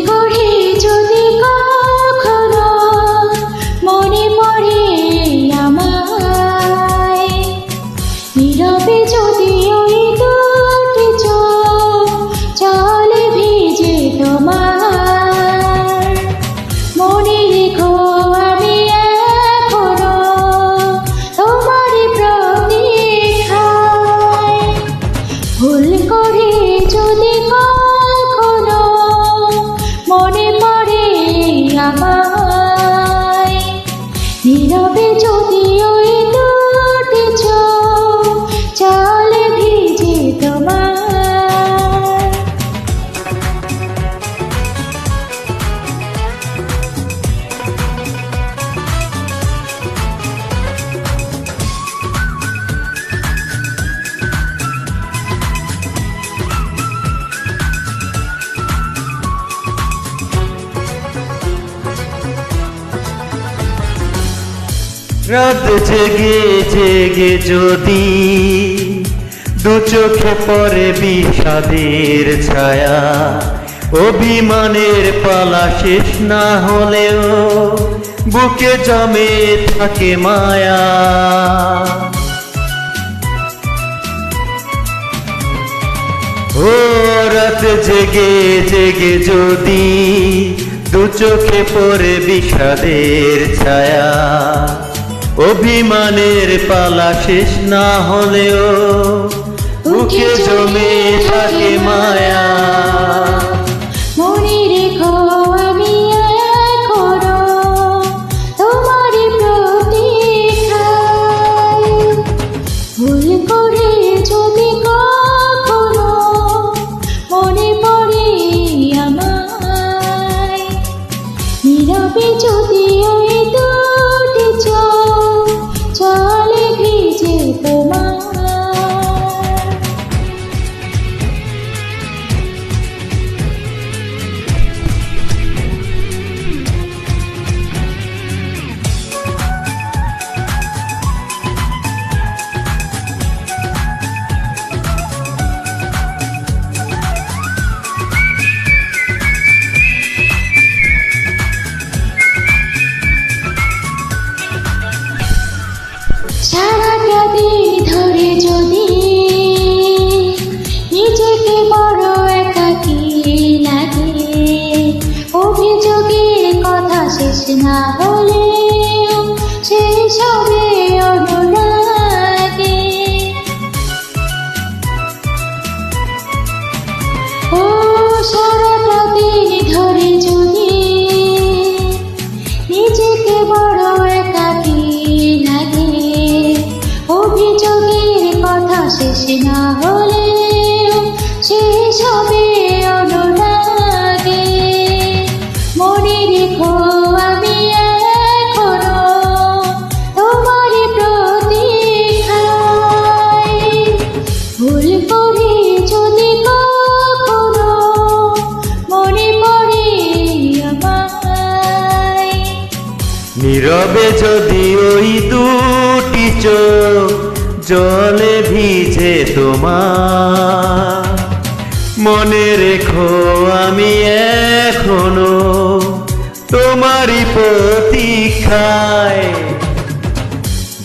করে যদি কখনো মনে পড়ে আমায়, নীরবে যদি ওই দুটি চোখ জলে ভিজে তোমার, মনে রেখো আমি এখনো তোমার প্রতীক্ষায়। ভুল করে যদি কখনো মনে পড়ে আমায়, নীরবে যদি ওই দুটি চোখ জলে ভিজে তোমার। রাত জেগে জেগে যদি দু চোখে পড়ে বিষাদের ছায়া, অভিমানের পালা শেষ না হলেও বুকে জমে থাকে মায়া। ও রাত জেগে জেগে যদি দু চোখে পড়ে বিষাদের ছায়া, অভিমানের পালা শেষ না হলেও বুকে জমে থাকে মায়া। মনে রেখো আমি এখনো তোমার প্রতীক্ষায়। ভুল করে যদি কখনো মনে পড়ে আমায়, নীরবে যদি ওই দুটি চোখ জলে ভিজে তোমার। সারাটা দিন ধরে যদি নিজেকে বড় একাকী লাগে, অভিযোগের কথা শেষ না হলে শেষ হবে অনুরাগে। ও সারাটা দিন ধরে যদি নিজেকে বড় একাকী লাগে, অভিযোগের কথা শেষ না হলে শেষ হবে অনুরাগে। মনে রেখো আমি এখনো তোমার প্রতীক্ষায়। ভুল করে যদি কখনো মনে পড়ে আমায়, নীরবে যদি ওই দুটি চোখ জলে ভিজে তোমার, মনে রেখো আমি এখনো তোমারই প্রতীক্ষায়।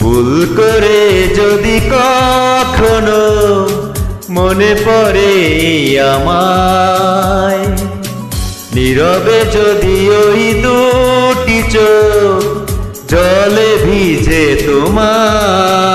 ভুল করে যদি কখনো মনে পড়ে আমায়, নীরবে যদি ওই দুটি চোখ জলে ভিজে তোমার।